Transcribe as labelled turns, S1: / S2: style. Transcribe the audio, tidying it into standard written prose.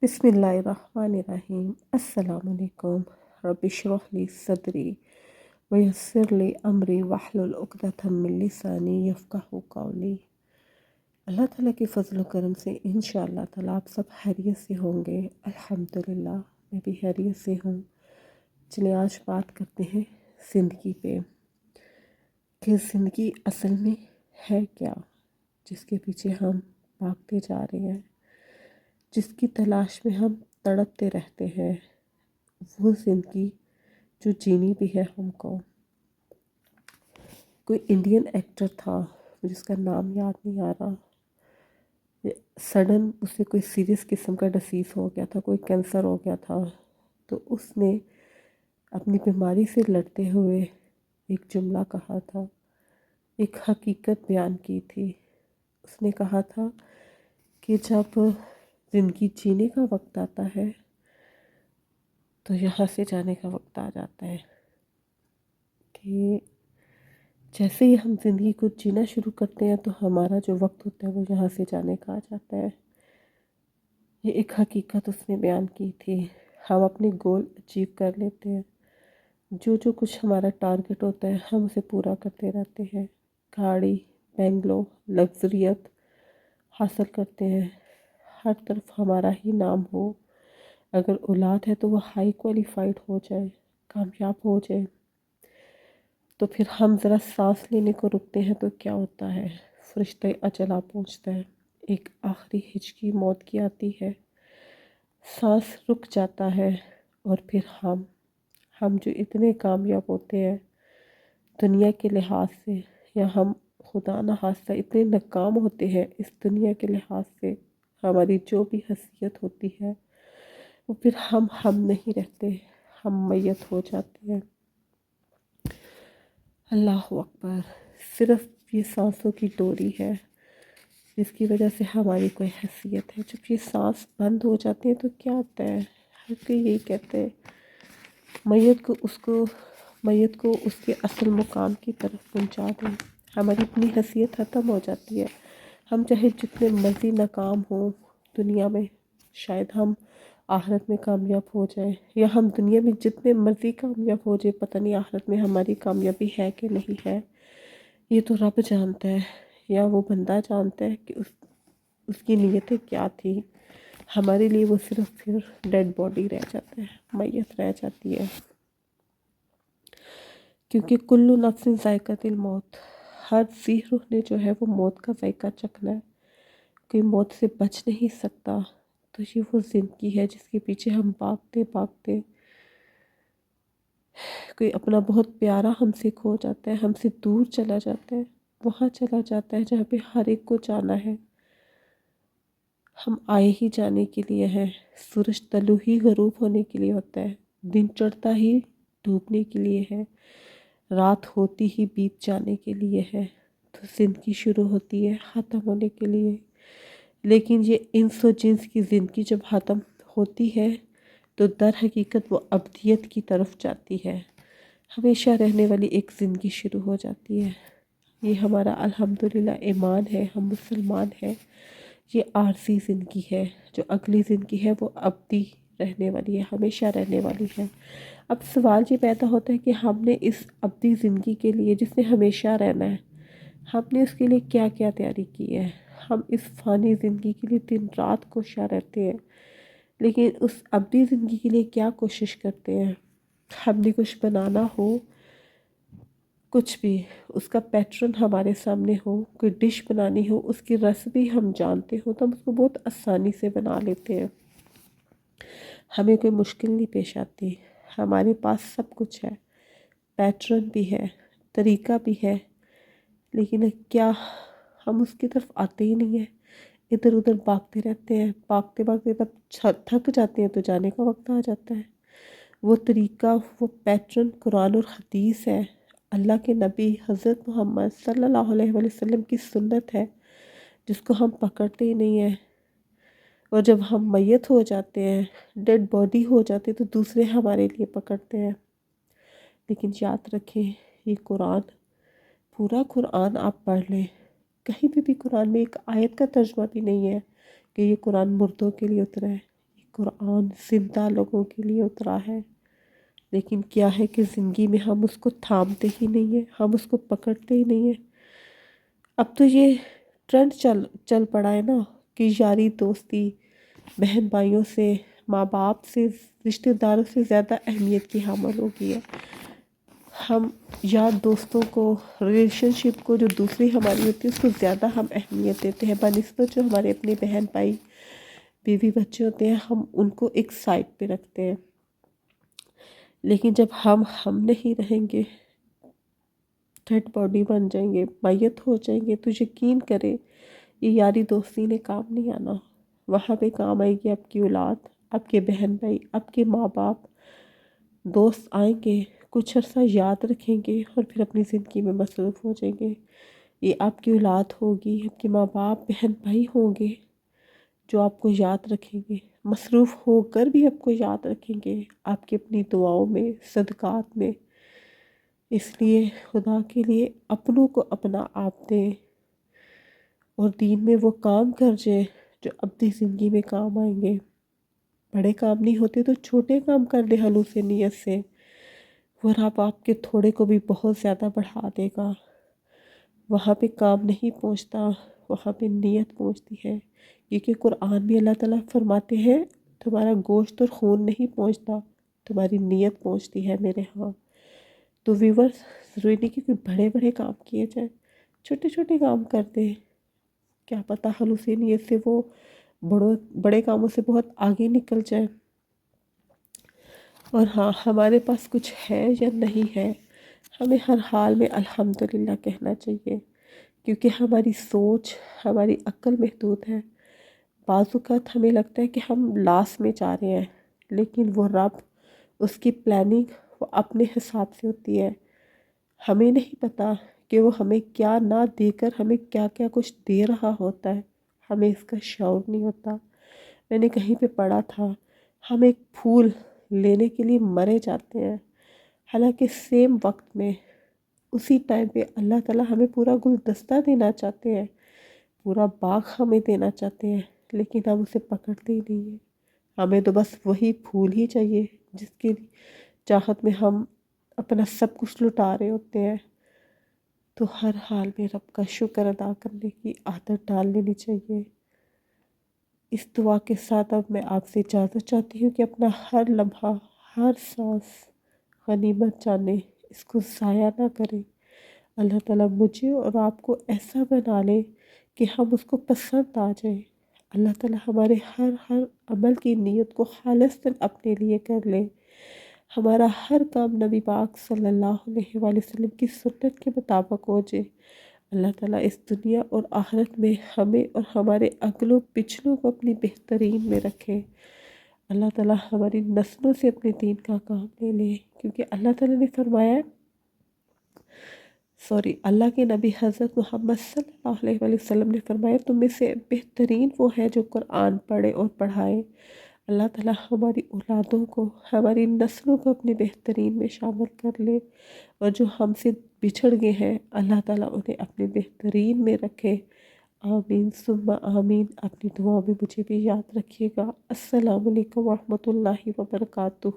S1: بسم اللہ الرحمن الرحیم۔ السلام علیکم۔ رب اشرح لی صدری ویسر لی امری واحلل عقدۃ من لسانی یفقہوا قولی۔ اللہ تعالیٰ کے فضل و کرم سے انشاءاللہ تعالیٰ آپ سب خیریت سے ہوں گے۔ الحمدللہ میں بھی خیریت سے ہوں۔ چلیں آج بات کرتے ہیں زندگی پہ کہ زندگی اصل میں ہے کیا، جس کے پیچھے ہم بھاگتے جا رہے ہیں، جس کی تلاش میں ہم تڑپتے رہتے ہیں، وہ زندگی جو جینی بھی ہے ہم کو۔ کوئی انڈین ایکٹر تھا جس کا نام یاد نہیں آ رہا، سڈن اسے کوئی سیریس قسم کا ڈسیز ہو گیا تھا، کوئی کینسر ہو گیا تھا، تو اس نے اپنی بیماری سے لڑتے ہوئے ایک جملہ کہا تھا، ایک حقیقت بیان کی تھی۔ اس نے کہا تھا کہ جب زندگی جینے کا وقت آتا ہے تو یہاں سے جانے کا وقت آ جاتا ہے، کہ جیسے ہی ہم زندگی کو جینا شروع کرتے ہیں تو ہمارا جو وقت ہوتا ہے وہ یہاں سے جانے کا آ جاتا ہے۔ یہ ایک حقیقت اس نے بیان کی تھی۔ ہم اپنے گول اچیو کر لیتے ہیں، جو کچھ ہمارا ٹارگٹ ہوتا ہے ہم اسے پورا کرتے رہتے ہیں، گاڑی، بنگلو، لگژریت حاصل کرتے ہیں، ہر طرف ہمارا ہی نام ہو، اگر اولاد ہے تو وہ ہائی کوالیفائڈ ہو جائے، کامیاب ہو جائے، تو پھر ہم ذرا سانس لینے کو رکتے ہیں تو کیا ہوتا ہے، فرشتہ اجل آ پہنچتا ہے، ایک آخری ہچکی موت کی آتی ہے، سانس رک جاتا ہے، اور پھر ہم جو اتنے کامیاب ہوتے ہیں دنیا کے لحاظ سے، یا ہم خدا نخواستہ اتنے ناکام ہوتے ہیں اس دنیا کے لحاظ سے، ہماری جو بھی حیثیت ہوتی ہے وہ پھر ہم نہیں رہتے، ہم میت ہو جاتے ہیں۔ اللہ اکبر۔ صرف یہ سانسوں کی ڈوری ہے جس کی وجہ سے ہماری کوئی حیثیت ہے۔ جب یہ سانس بند ہو جاتے ہیں تو کیا ہوتا ہے، ہر کوئی یہی کہتے ہیں میت کو اس کے اصل مقام کی طرف پہنچا دیں۔ ہماری اپنی حیثیت ختم ہو جاتی ہے، ہم چاہے جتنے مرضی ناکام ہوں دنیا میں، شاید ہم آخرت میں کامیاب ہو جائیں، یا ہم دنیا میں جتنے مرضی کامیاب ہو جائے، پتہ نہیں آخرت میں ہماری کامیابی ہے کہ نہیں ہے، یہ تو رب جانتا ہے، یا وہ بندہ جانتا ہے کہ اس کی نیتیں کیا تھی۔ ہمارے لیے وہ صرف پھر ڈیڈ باڈی رہ جاتا ہے، میت رہ جاتی ہے، کیونکہ کل نفس ذائقۃ الموت، ہر ذی روح نے جو ہے وہ موت کا ذائقہ چکھنا ہے، کوئی موت سے بچ نہیں سکتا۔ تو یہ وہ زندگی ہے جس کے پیچھے ہم بھاگتے بھاگتے، کوئی اپنا بہت پیارا ہم سے کھو جاتا ہے، ہم سے دور چلا جاتا ہے، وہاں چلا جاتا ہے جہاں پہ ہر ایک کو جانا ہے۔ ہم آئے ہی جانے کے لیے ہیں، سورج طلوع ہی غروب ہونے کے لیے ہوتا ہے، دن چڑھتا ہی ڈوبنے کے لیے ہے، رات ہوتی ہی بیت جانے کے لیے ہے، تو زندگی شروع ہوتی ہے ختم ہونے کے لیے۔ لیکن یہ انس و جنس کی زندگی جب ختم ہوتی ہے تو در حقیقت وہ ابدیت کی طرف جاتی ہے، ہمیشہ رہنے والی ایک زندگی شروع ہو جاتی ہے۔ یہ ہمارا الحمدللہ ایمان ہے، ہم مسلمان ہیں۔ یہ عارضی زندگی ہے، جو اگلی زندگی ہے وہ ابدی رہنے والی ہے، ہمیشہ رہنے والی ہے۔ اب سوال یہ پیدا ہوتا ہے کہ ہم نے اس ابدی زندگی کے لیے، جس نے ہمیشہ رہنا ہے، ہم نے اس کے لیے کیا کیا تیاری کی ہے؟ ہم اس فانی زندگی کے لیے دن رات کوشاں رہتے ہیں، لیکن اس ابدی زندگی کے لیے کیا کوشش کرتے ہیں؟ ہم نے کچھ بنانا ہو، کچھ بھی اس کا پیٹرن ہمارے سامنے ہو، کوئی ڈش بنانی ہو، اس کی ریسیپی ہم جانتے ہو تو ہم اس کو بہت آسانی سے بنا لیتے ہیں، ہمیں کوئی مشکل نہیں پیش آتی، ہمارے پاس سب کچھ ہے، پیٹرن بھی ہے، طریقہ بھی ہے، لیکن کیا ہم اس کی طرف آتے ہی نہیں ہیں، ادھر ادھر بھاگتے رہتے ہیں، بھاگتے بھاگتے تب تھک جاتے ہیں تو جانے کا وقت آ جاتا ہے۔ وہ طریقہ، وہ پیٹرن قرآن اور حدیث ہے، اللہ کے نبی حضرت محمد صلی اللہ علیہ وسلم کی سنت ہے، جس کو ہم پکڑتے ہی نہیں ہیں، اور جب ہم میت ہو جاتے ہیں، ڈیڈ باڈی ہو جاتے ہیں، تو دوسرے ہمارے لیے پکڑتے ہیں۔ لیکن یاد رکھیں، یہ قرآن، پورا قرآن آپ پڑھ لیں، کہیں بھی قرآن میں ایک آیت کا ترجمہ بھی نہیں ہے کہ یہ قرآن مردوں کے لیے اترا ہے، یہ قرآن زندہ لوگوں کے لیے اترا ہے، لیکن کیا ہے کہ زندگی میں ہم اس کو تھامتے ہی نہیں ہیں، ہم اس کو پکڑتے ہی نہیں ہیں۔ اب تو یہ ٹرینڈ چل پڑا ہے نا کہ یاری دوستی بہن بھائیوں سے، ماں باپ سے، رشتہ داروں سے زیادہ اہمیت کی حامل ہو گئی ہے۔ ہم یار دوستوں کو، ریلیشن شپ کو جو دوسری ہماری ہوتی ہے اس کو زیادہ ہم اہمیت دیتے ہیں بنسبت جو ہمارے اپنے بہن بھائی بیوی بچے ہوتے ہیں، ہم ان کو ایک سائڈ پہ رکھتے ہیں۔ لیکن جب ہم نہیں رہیں گے، ڈیڈ باڈی بن جائیں گے، میت ہو جائیں گے، تو یقین کریں یہ یاری دوستی نے کام نہیں آنا۔ وہاں پہ کام آئے گی آپ کی اولاد، آپ کے بہن بھائی، آپ کے ماں باپ۔ دوست آئیں گے، کچھ عرصہ یاد رکھیں گے اور پھر اپنی زندگی میں مصروف ہو جائیں گے۔ یہ آپ کی اولاد ہوگی، آپ کے ماں باپ بہن بھائی ہوں گے جو آپ کو یاد رکھیں گے، مصروف ہو کر بھی آپ کو یاد رکھیں گے آپ کی اپنی دعاؤں میں، صدقات میں۔ اس لیے خدا کے لیے اپنوں کو اپنا آپ دیں اور دین میں وہ کام کر جائیں جو اپنی زندگی میں کام آئیں گے۔ بڑے کام نہیں ہوتے تو چھوٹے کام کر لیں خلوص نیت سے، وہ رب آپ کے تھوڑے کو بھی بہت زیادہ بڑھا دے گا۔ وہاں پہ کام نہیں پہنچتا، وہاں پہ نیت پہنچتی ہے، کیونکہ قرآن میں اللہ تعالیٰ فرماتے ہیں تمہارا گوشت اور خون نہیں پہنچتا، تمہاری نیت پہنچتی ہے میرے ہاں۔ تو ویورز، ضروری نہیں کہ کوئی بڑے بڑے کام کیے جائیں، چھوٹے چھوٹے کام کر دیں، کیا پتہ خلوص نیت سے وہ بڑے کاموں سے بہت آگے نکل جائے۔ اور ہاں، ہمارے پاس کچھ ہے یا نہیں ہے، ہمیں ہر حال میں الحمدللہ کہنا چاہیے، کیونکہ ہماری سوچ، ہماری عقل محدود ہے۔ بعض اوقات ہمیں لگتا ہے کہ ہم لاس میں جا رہے ہیں، لیکن وہ رب، اس کی پلاننگ وہ اپنے حساب سے ہوتی ہے۔ ہمیں نہیں پتہ کہ وہ ہمیں کیا نہ دے کر ہمیں کیا کیا کچھ دے رہا ہوتا ہے، ہمیں اس کا شعور نہیں ہوتا۔ میں نے کہیں پہ پڑھا تھا، ہم ایک پھول لینے کے لیے مرے جاتے ہیں، حالانکہ سیم وقت میں اسی ٹائم پہ اللہ تعالیٰ ہمیں پورا گلدستہ دینا چاہتے ہیں، پورا باغ ہمیں دینا چاہتے ہیں، لیکن ہم اسے پکڑتے ہی نہیں ہیں۔ ہمیں تو بس وہی پھول ہی چاہیے جس کی چاہت میں ہم اپنا سب کچھ لٹا رہے ہوتے ہیں۔ تو ہر حال میں رب کا شکر ادا کرنے کی عادت ڈال لینی چاہیے۔ اس دعا کے ساتھ اب میں آپ سے اجازت چاہتی ہوں کہ اپنا ہر لمحہ، ہر سانس غنیمت جانیں، اس کو ضائع نہ کریں۔ اللہ تعالیٰ مجھے اور آپ کو ایسا بنا لے کہ ہم اس کو پسند آ جائیں۔ اللہ تعالیٰ ہمارے ہر عمل کی نیت کو خالصاً اپنے لیے کر لے، ہمارا ہر کام نبی پاک صلی اللہ علیہ وآلہ وسلم کی سنت کے مطابق ہو جائے۔ اللہ تعالیٰ اس دنیا اور آخرت میں ہمیں اور ہمارے اگلوں پچھلوں کو اپنی بہترین میں رکھے۔ اللہ تعالیٰ ہماری نسلوں سے اپنے دین کا کام لے لے، کیونکہ اللہ تعالیٰ نے فرمایا اللہ کے نبی حضرت محمد صلی اللہ علیہ وآلہ وسلم نے فرمایا تم میں سے بہترین وہ ہے جو قرآن پڑھے اور پڑھائے۔ اللہ تعالیٰ ہماری اولادوں کو، ہماری نسلوں کو اپنے بہترین میں شامل کر لے، اور جو ہم سے بچھڑ گئے ہیں اللہ تعالیٰ انہیں اپنے بہترین میں رکھے۔ آمین ثم آمین۔ اپنی دعاؤں میں مجھے بھی یاد رکھیے گا۔ السلام علیکم ورحمۃ اللہ وبرکاتہ۔